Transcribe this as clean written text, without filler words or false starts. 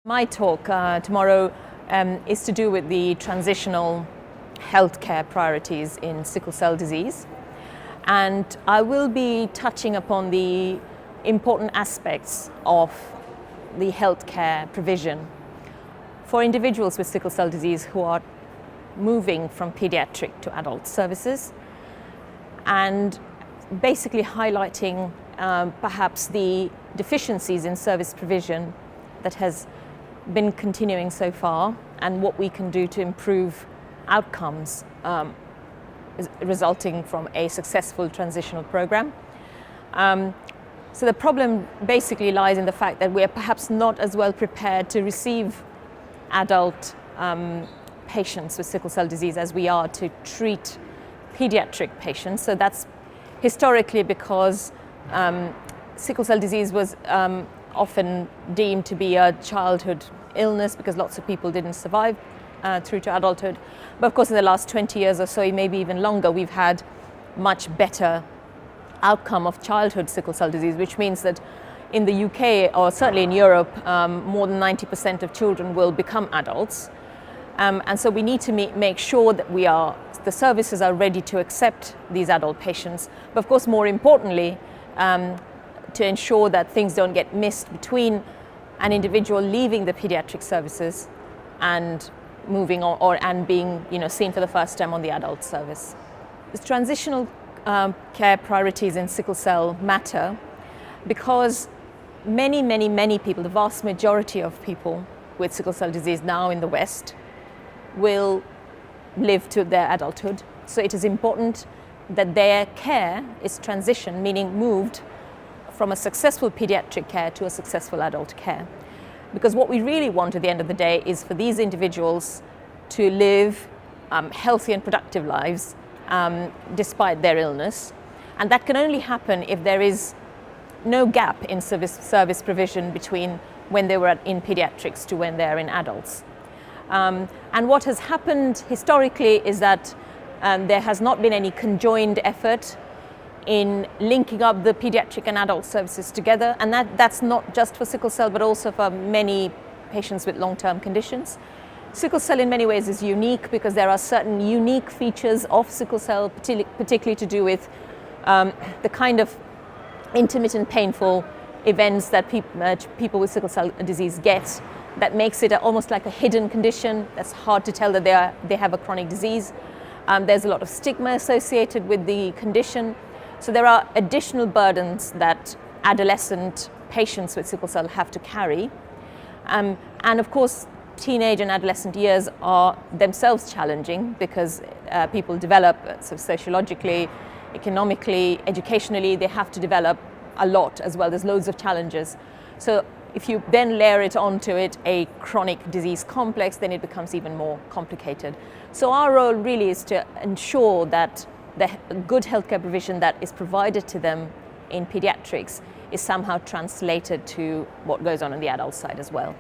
My talk tomorrow is to do with the transitional healthcare priorities in sickle cell disease, and I will be touching upon the important aspects of the healthcare provision for individuals with sickle cell disease who are moving from pediatric to adult services, and basically highlighting perhaps the deficiencies in service provision that has been continuing so far and what we can do to improve outcomes resulting from a successful transitional program. So the problem basically lies in the fact that we are perhaps not as well prepared to receive adult patients with sickle cell disease as we are to treat pediatric patients. So that's historically because sickle cell disease was often deemed to be a childhood illness because lots of people didn't survive through to adulthood. But of course in the last 20 years or so, maybe even longer, we've had much better outcome of childhood sickle cell disease, which means that in the UK, or certainly in Europe, more than 90% of children will become adults. And so we need to make sure that the services are ready to accept these adult patients. But of course, more importantly, to ensure that things don't get missed between an individual leaving the pediatric services and moving on and being seen for the first time on the adult service. The transitional care priorities in sickle cell matter because many people, the vast majority of people with sickle cell disease now in the West, will live to their adulthood. So it is important that their care is transitioned, meaning moved from a successful pediatric care to a successful adult care. Because what we really want at the end of the day is for these individuals to live healthy and productive lives despite their illness. And that can only happen if there is no gap in service provision between when they were in pediatrics to when they're in adults. And what has happened historically is that there has not been any conjoined effort in linking up the pediatric and adult services together, and that's not just for sickle cell but also for many patients with long-term conditions. Sickle cell in many ways is unique because there are certain unique features of sickle cell, particularly to do with the kind of intermittent painful events that people with sickle cell disease get, that makes it almost like a hidden condition. That's hard to tell that they have a chronic disease. There's a lot of stigma associated with the condition. So there are additional burdens that adolescent patients with sickle cell have to carry. And of course, teenage and adolescent years are themselves challenging because people develop sociologically, economically, educationally, they have to develop a lot as well. There's loads of challenges. So if you then layer it onto it a chronic disease complex, then it becomes even more complicated. So our role really is to ensure that the good healthcare provision that is provided to them in pediatrics is somehow translated to what goes on the adult side as well.